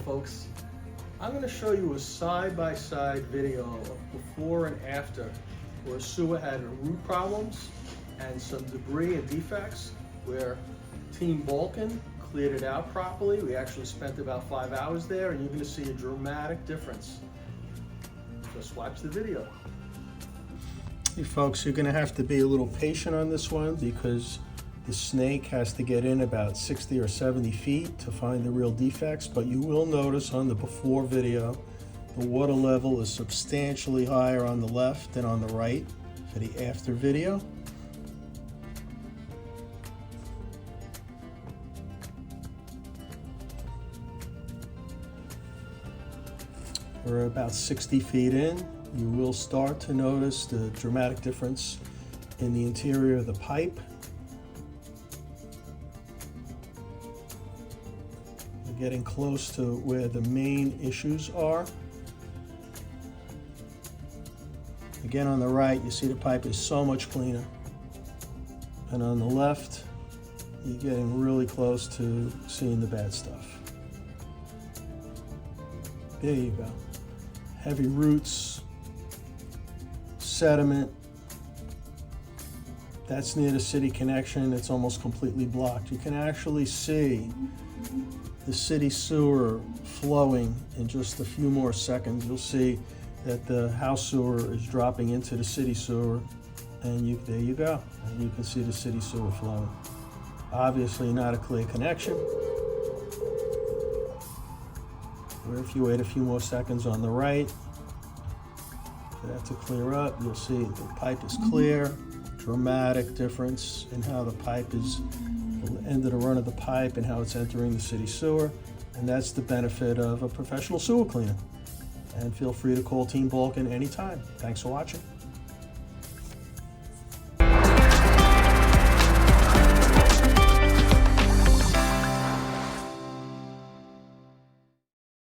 folks. I'm going to show you a side-by-side video of before and after where a sewer had root problems and some debris and defects, where Team Balkan cleared it out properly. We actually spent about 5 hours there, and you're going to see a dramatic difference. Just watch the video. Hey folks, you're going to have to be a little patient on this one because the snake has to get in about 60 or 70 feet to find the real defects, but you will notice on the before video, the water level is substantially higher on the left than on the right for the after video. We're about 60 feet in. You will start to notice the dramatic difference in the interior of the pipe. We're getting close to where the main issues are. Again, on the right, you see the pipe is so much cleaner. And on the left, you're getting really close to seeing the bad stuff. There you go. Heavy roots, sediment. That's near the city connection. It's almost completely blocked. You can actually see the city sewer flowing in just a few more seconds. You'll see that the house sewer is dropping into the city sewer, and there you go. And you can see the city sewer flowing. Obviously not a clear connection. Where if you wait a few more seconds on the right for that to clear up, you'll see the pipe is clear. Dramatic difference in how the pipe is, the end of the run of the pipe and how it's entering the city sewer. And that's the benefit of a professional sewer cleaner. And feel free to call Team Balkan anytime. Thanks for watching.